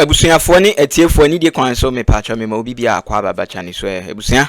Ebusuafo ni etiefo ni de kwan so me pacho me ma obi bia akwa baba chani so ebusua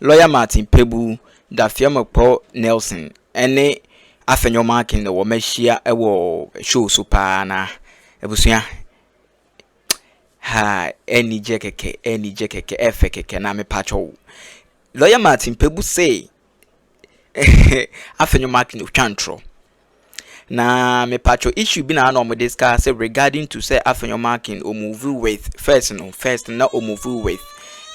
lawyer Martin Kpebu Dafeamekpor Nelson ene Afenyo Markin wo mahia ewo show so pa na ebusua ha eni je keke efe keke na me pacho lawyer Martin Kpebu say Afenyo Markin chantro na me pacho issue bi na mo discuss regarding to say Afenyo Markin o move with first na o move with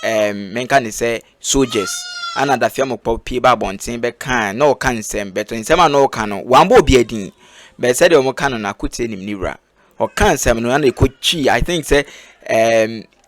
menka ni say soldiers ana Dafeamekpor pie ba bonten be kan na o kan nsem beto nsem na o kan no wambo obi adin be say de o mo kan na kote nim niwra o kan nsem no na ekochi I think say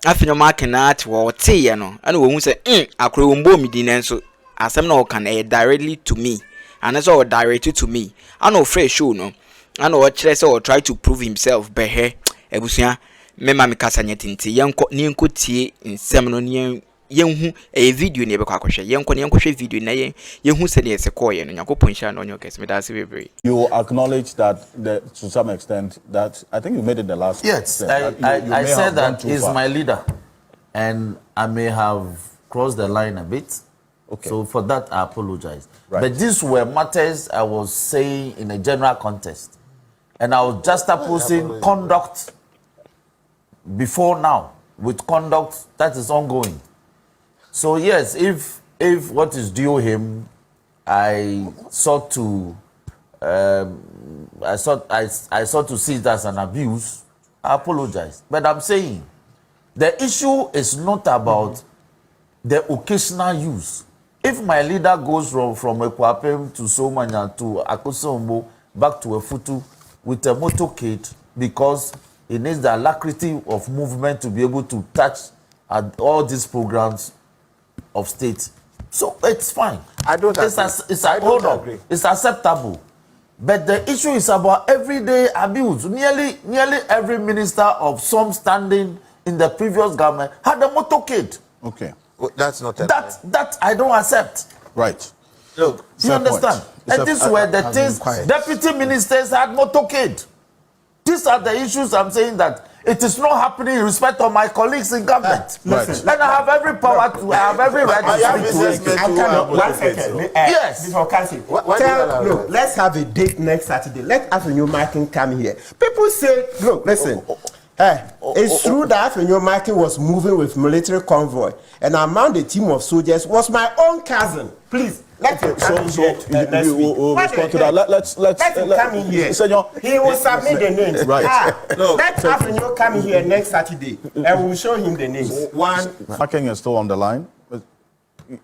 Afenyo Markin na at wo tie no ana wo hu say akro wo mbo mi din nso asem na o kan directly to me and that's all directed to me. I know fresh show no. I know what say or try to prove himself be he ebusua me ma me kasa nyetinti yenko ni enko tie nsem no ne yenhu e video ne be kwa kwhwe yenko ne yenkohwe video na yenhu se ne se koye no yakopon sha no nyokes me da se bebre. You acknowledge that to some extent that I think you made it the last. Yes, I said that he's my leader and I may have crossed the line a bit. Okay. So for that, I apologize. Right. But these were matters I was saying in a general context. And I was just opposing conduct before now with conduct that is ongoing. So yes, if what is due him, I sought to see it as an abuse, I apologize. But I'm saying the issue is not about the occasional use. If my leader goes from Ekwapem to Somanya to Akosombo back to Efutu with a motorcade because he needs the alacrity of movement to be able to touch at all these programs of state, so it's fine. I don't agree. It's acceptable. But the issue is about everyday abuse. Nearly every minister of some standing in the previous government had a motorcade. Okay. That's not that I don't accept. Right. Look, you understand? And these were the things deputy ministers had motorcade. These are the issues I'm saying that it is not happening in respect of my colleagues in government. Right. And I have every power to, I have every right to speak to it. 1 second. Yes. Before Kesi, look, let's have a date next Saturday. Let Afenyo Markin come here. People say, look, listen. It's true that Afenyo Markin was moving with military convoy, and among the team of soldiers was my own cousin. Please, let him come in here. We'll respond to that. Let's come in here. Senor, he will submit the names. Right. Let Afenyo come in here next Saturday, and we'll show him the names. Markin is still on the line.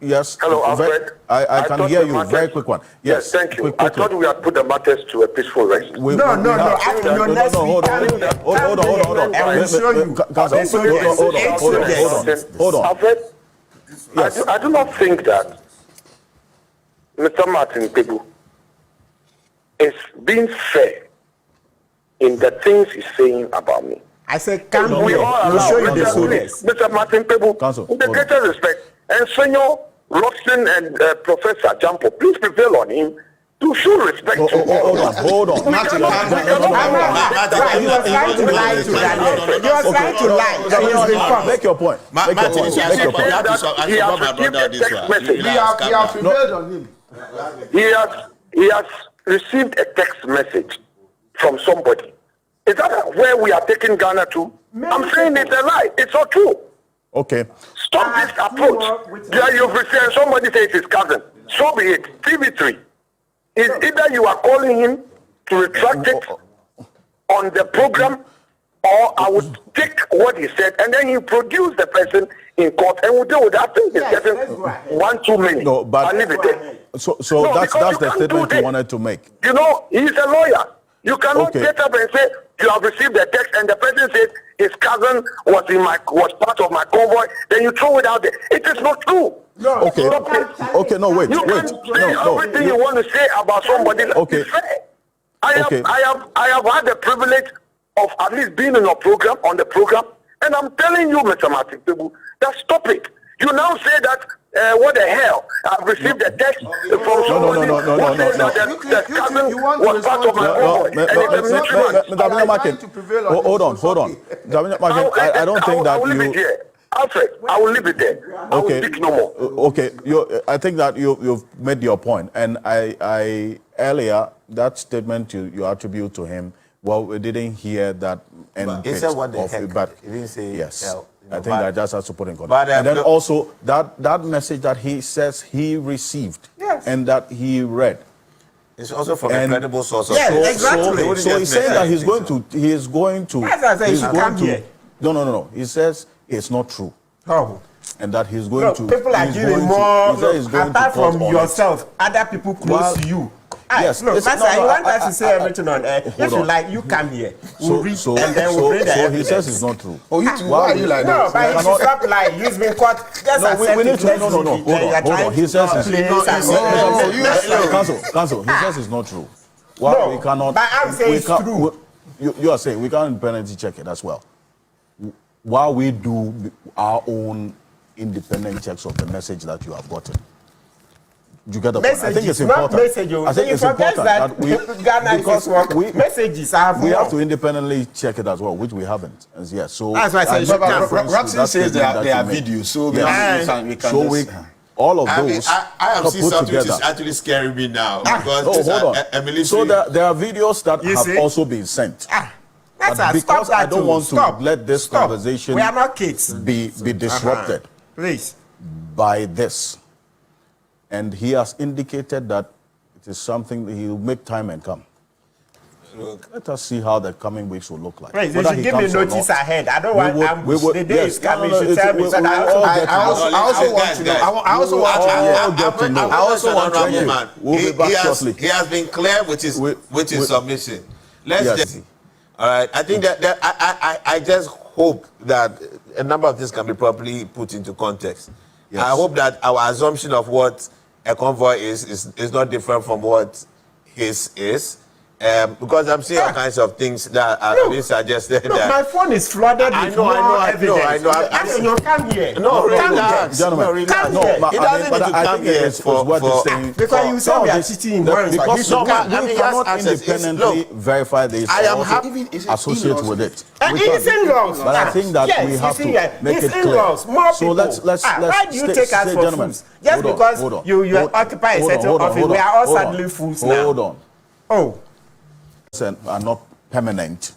Yes. Hello, Alfred. I can hear you. Very quick one. Yes. Thank you. I thought we had put the matters to a peaceful rest. No. Hold on. I will show you. Hold on. Alfred, yes. I do not think that Mr. Martin Kpebu is being fair in the things he's saying about me. I said, come here. We all We'll show you the allow soldiers. Mr. Martin Kpebu, with the greatest respect, and Senor Roxton and Professor Jampo, please prevail on him to show respect to him. Hold on. Martin, you are trying to lie to Daniel. You are trying to lie. Make your point. Martin, he has prevailed on him. He has received a text message from somebody. Is that where we are taking Ghana to? I'm saying it's a lie. It's not true. Okay. Stop this approach. You've received somebody says his cousin. So be it. TV3. It's either you are calling him to retract it on the program, or I would take what he said and then he produce the person in court and we'll deal with that. I think it's getting 1 too many. No, but I'll leave it there. So that's the statement you wanted to make. You know, he's a lawyer. You cannot get up and say you have received the text and the person says his cousin was part of my convoy. Then you throw it out there. It is not true. No. Okay. No, wait. You can say everything you want to say about somebody. Okay. I have had the privilege of at least being in on the program, and I'm telling you, Mr. Martin Kpebu, that stop it. You now say that what the hell? I've received a text from somebody no. The cousin was part of my Hold on. I don't think that you. Alfred, I will leave it there. I will speak no more. Okay, I think that you've made your point, and I earlier that statement you attribute to him. Well, we didn't hear that end. He said what the heck, but he didn't say yes. hell. I think that just has to put in context. And then also that message that he says he received and that he read. It's also from a credible source. Yes, exactly. So he's saying that he is going to. As I say, he should come here. No. He says it's not true. Oh. And that he's going to. People are giving more. Apart from yourself, other people close to you. Yes, look, Master, you want us to say everything on air. If you like, you come here. We'll read and then we'll read the So he evidence. says it's not true. Oh, you too? Why are you like that? No, but he should stop lying. He's been caught. Just we need to. No. Hold on. He says it's Council. He says it's not true. Well, we cannot. But I'm saying it's true. You are saying we can't independently check it as well. While we do our own independent checks of the message that you have gotten. You get the point. I think it's important. I think it's important that we messages have to independently check it as well, which we haven't as yet. So that's why I say Roxy says there are videos, so we can. All of those. I have seen something which is actually scaring me now because hold on. So there are videos that have also been sent. Because I don't want to let this conversation we are not kids. be disrupted please by this. And he has indicated that it is something that he will make time and come. Look, let us see how the coming weeks will look like. Right, you should give me notice ahead. I don't want the day is coming. You should tell me. I also want to know. He has been clear with his submission. Let's just. All right. I think that I just hope that a number of things can be properly put into context. Yes. I hope that our assumption of what a convoy is not different from what his is. Because I'm seeing all kinds of things that are being suggested. Look, my phone is flooded with more evidence. I know. Afenyo, come here. Gentlemen, come here. He doesn't need to come here for because you say we are cheating in words. Because we cannot independently verify this or associate with it. It's in laws. But I think that we have to make it clear. So let's why do you take us for fools? Just because you occupy a certain office, we are all suddenly fools now. Hold on. Oh. Are not permanent,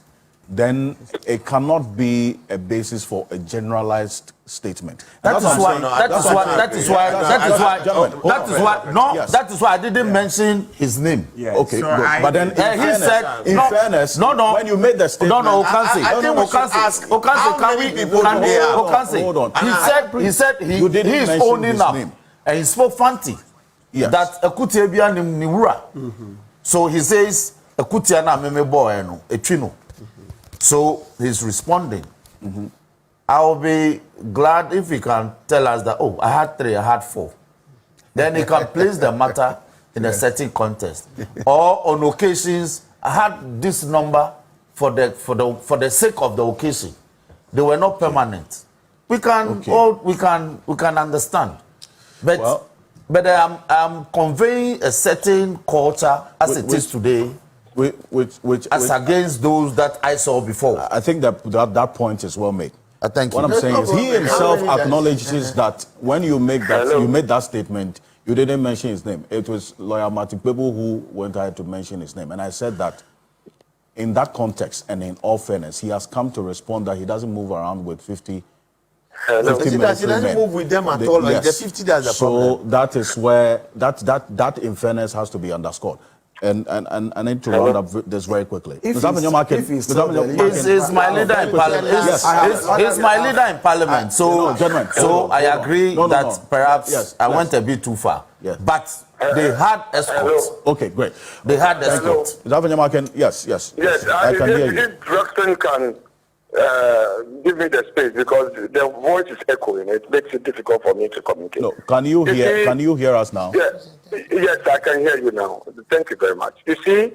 then it cannot be a basis for a generalized statement. That is why I didn't mention his name. Yes. Okay, good. But then he said, in fairness, when you made the statement, I think hold on. He said he is owning up, and he spoke fancy that Ekutebia Niwura. So he says. So he's responding. I'll be glad if he can tell us that, I had 3, I had 4. Then he can place the matter in a certain context. Or on occasions, I had this number for the sake of the occasion. They were not permanent. We can understand. But I'm conveying a certain culture as it is today. As against those that I saw before. I think that point is well made. Thank you. What I'm saying is he himself acknowledges that when you make that you made that statement, you didn't mention his name. It was lawyer Martin Kpebu who went ahead to mention his name. And I said that in that context and in all fairness, he has come to respond that he doesn't move around with 50 he doesn't move with them at all. Yes. The 50 that's the problem. So that is where that in fairness has to be underscored. And I need to round up this very quickly. He's my leader in parliament. He's my leader in parliament. So, so I agree that perhaps I went a bit too far. Yes. But they had escorts. Okay, great. They had escorts. Markin, yes. Yes, I can hear you. If Roxton can give me the space because the voice is echoing. It makes it difficult for me to communicate. No, can you hear us now? Yes, I can hear you now. Thank you very much. You see,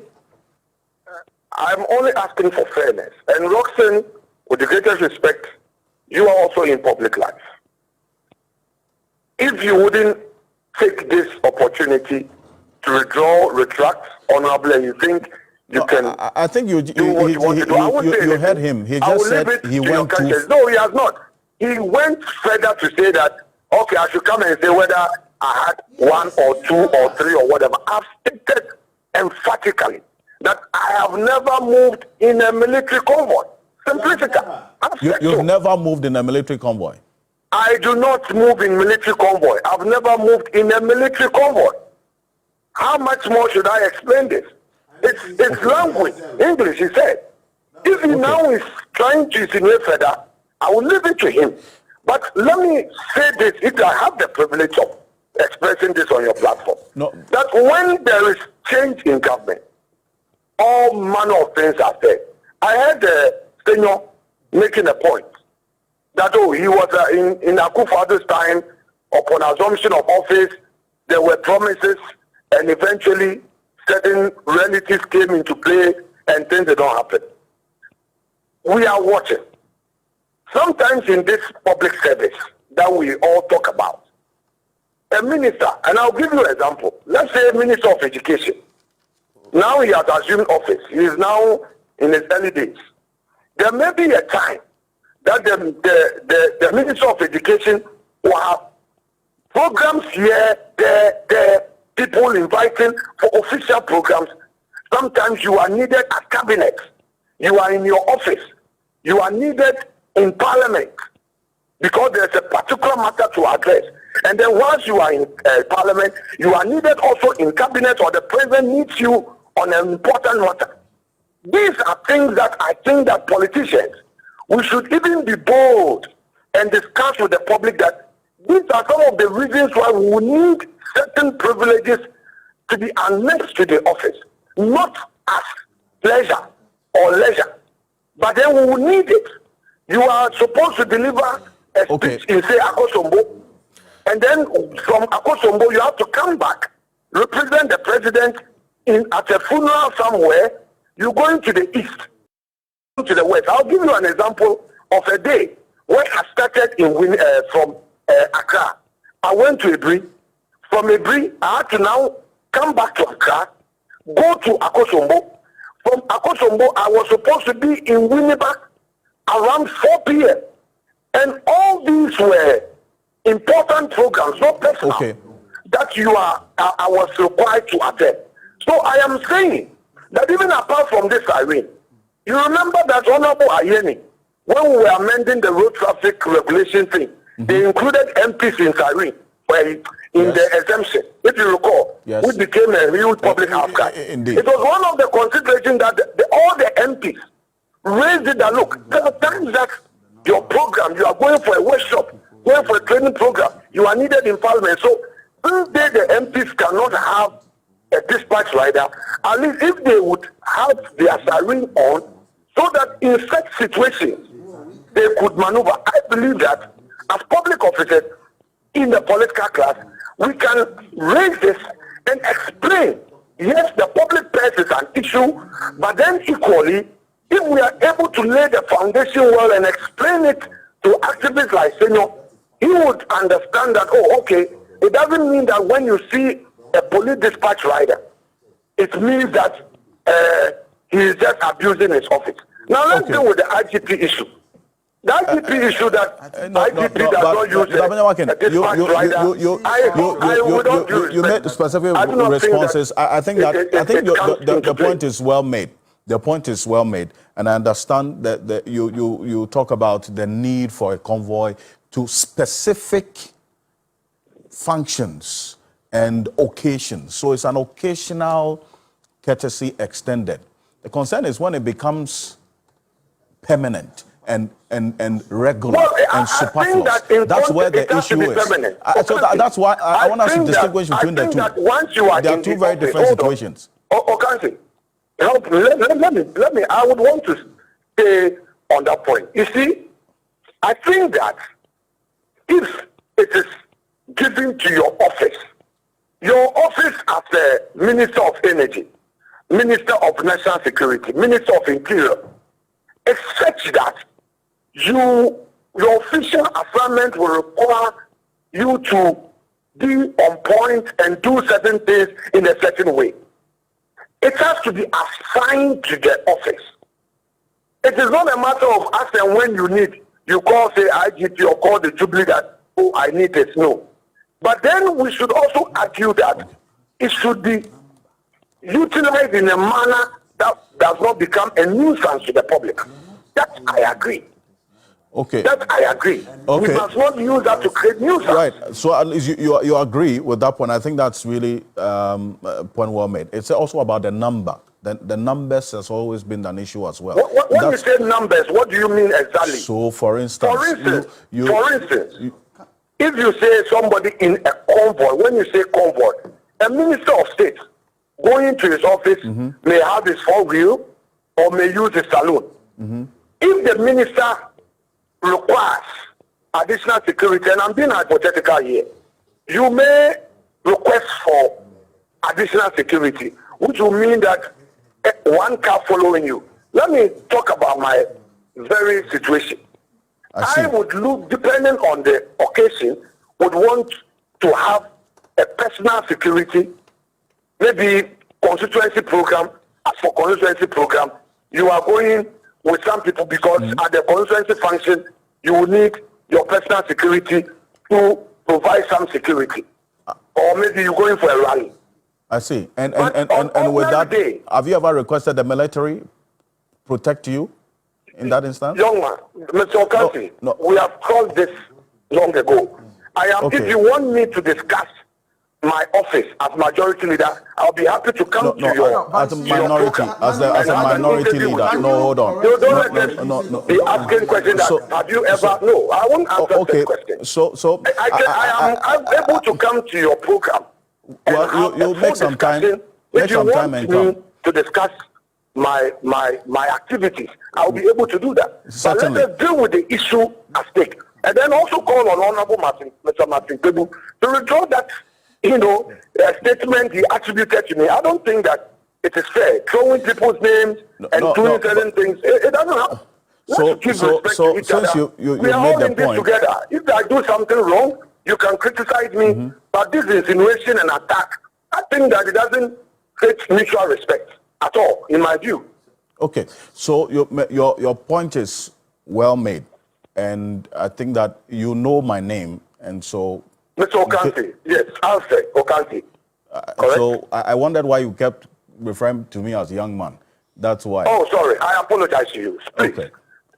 I'm only asking for fairness. And Roxton, with the greatest respect, you are also in public life. if you wouldn't take this opportunity to retract honorably, you think you can. I think you heard him. He just said he went to. No, he has not. He went further to say that, okay, I should come and say whether I had 1 or 2 or 3 or whatever. I've stated emphatically that I have never moved in a military convoy. Simplistica. You've never moved in a military convoy? I do not move in military convoy. I've never moved in a military convoy. How much more should I explain this? It's language, English, he said. If he now is trying to insinuate further, I will leave it to him. But let me say this, if I have the privilege of expressing this on your platform, that when there is change in government, all manner of things are said. I heard Afenyo making a point that, he was in Akufo-Addo's time, upon assumption of office, there were promises, and eventually certain relatives came into play, and things did not happen. We are watching. Sometimes in this public service that we all talk about, a minister, and I'll give you an example. Let's say a minister of education. Now he has assumed office. He is now in his early days. There may be a time that the Minister of Education will have programs here, there, people inviting for official programs. Sometimes you are needed at cabinet. You are in your office. You are needed in parliament because there's a particular matter to address. And then once you are in parliament, you are needed also in cabinet, or the president needs you on an important matter. These are things that I think that politicians, we should even be bold and discuss with the public that these are some of the reasons why we will need certain privileges to be annexed to the office, not as pleasure or leisure, but then we will need it. You are supposed to deliver a speech in, say, Akosombo, and then from Akosombo you have to come back, represent the president at a funeral somewhere. You're going to the east, to the west. I'll give you an example of a day when I started from Accra. I went to Ebri. From Ebri, I had to now come back to Accra, go to Akosombo. From Akosombo, I was supposed to be in Winneba around 4 p.m. And all these were important programs, not personal, that I was required to attend. So I am saying that even apart from this, Irene, you remember that Honorable Ayeni, when we were amending the road traffic regulation thing, they included MPs in Irene, in the exemption, if you recall, which became a real public outcry. It was one of the considerations that all the MPs raised it that, look, there are times that your program, you are going for a workshop, going for a training program, you are needed in parliament. So if the MPs cannot have a dispatch rider, at least if they would have their siren on, so that in such situations they could maneuver. I believe that as public officers in the political class, we can raise this and explain. Yes, the public purse is an issue, but then equally, if we are able to lay the foundation well and explain it to activists like Afenyo, he would understand that, it doesn't mean that when you see a police dispatch rider, it means that he is just abusing his office. Now let's deal with the IGP issue. The IGP issue that IGP does not use a dispatch rider. You made specific responses. I think the point is well made. The point is well made, and I understand that you talk about the need for a convoy to specific functions and occasions. So it's an occasional courtesy extended. The concern is when it becomes permanent and regular and superfluous. That's where the issue is. So that's why I want us to distinguish between the two. There are two very different situations. Help me. Let me. I would want to stay on that point. You see, I think that if it is given to your office as a Minister of Energy, Minister of National Security, Minister of Interior, it's such that your official assignment will require you to be on point and do certain things in a certain way. It has to be assigned to the office. It is not a matter of as and when you need. You call, say, IGP or call the Jubilee that, oh, I need this. No. But then we should also argue that it should be utilized in a manner that does not become a nuisance to the public. That I agree. Okay. That I agree. Okay. We must not use that to create nuisance. Right. So at least you agree with that point. I think that's really a point well made. It's also about the number. The numbers has always been an issue as well. When you say numbers, what do you mean exactly? So, for instance, if you say somebody in a convoy, when you say convoy, a minister of state going to his office may have his 4-wheel or may use his saloon. If the minister requires additional security, and I'm being hypothetical here, you may request for additional security, which will mean that one car following you. Let me talk about my very situation. I would look, depending on the occasion, would want to have a personal security, maybe constituency program. As for constituency program, you are going with some people because at the constituency function, you will need your personal security to provide some security. Or maybe you're going for a rally. I see. And with that, have you ever requested the military protect you in that instance? Young man, Mr. Okansi, we have crossed this long ago. If you want me to discuss my office as majority leader, I'll be happy to come to your as a minority, as a minority leader. No, hold on. You don't be asking questions that have you ever? No, I won't answer that question. So I am able to come to your program. Well, you'll make some time. Make some time and come to discuss my activities. I'll be able to do that. Certainly. But let us deal with the issue at stake, and then also call on Honorable Mr. Markin Kpebu to withdraw that, statement he attributed to me. I don't think that it is fair throwing people's names and doing certain things. It doesn't happen. So since you we are all made in the point, this together. If I do something wrong, you can criticize me, but this insinuation and attack, I think that it doesn't create mutual respect at all, in my view. Okay, so your point is well made, and I think that you know my name, and so. Mr. Okansi, yes, Alfred Okansi. So I wondered why you kept referring to me as young man. That's why. Oh, sorry. I apologize to you. Please. Okay.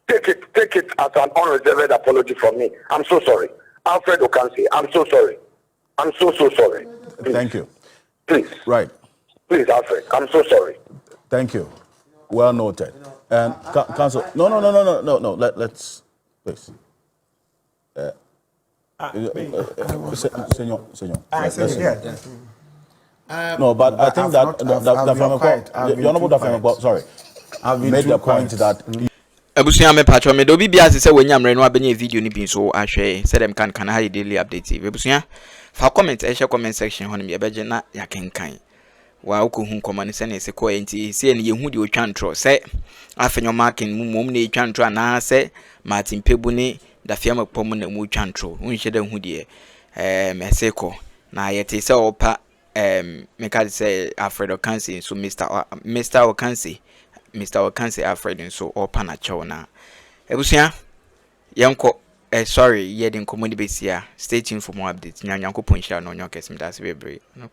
Take it as an unreserved apology from me. I'm so sorry. Alfred Okansi, I'm so sorry. I'm so sorry. Please. Thank you. Please. Right. Please, Alfred. I'm so sorry. Thank you. Well noted. And Council, no. Let's please. Senor. No, but I think that the Honorable Dafeamekpor, sorry, made the point that. Abusia me patcho me do bibia se wenyamre no abenye video ni bi so ahwe se dem kan ha daily update abusia fa comment comment section hono me beje na yakenkan wa ukohu komane se ne se ko enti se ne yehu de otwantro se Afenyo Markin mum ne twantro na se Martin Kpebu ne Dafeamekpor mu na mu twantro unhye da hu de meseko na yete se opa meka se Alfred Okansi so Mr. Okansi Alfred nso opa na chew na ebusia yenko sorry ye den komodi besia stay tuned for more updates nyanyanko ponhia no nyokesim das bebre no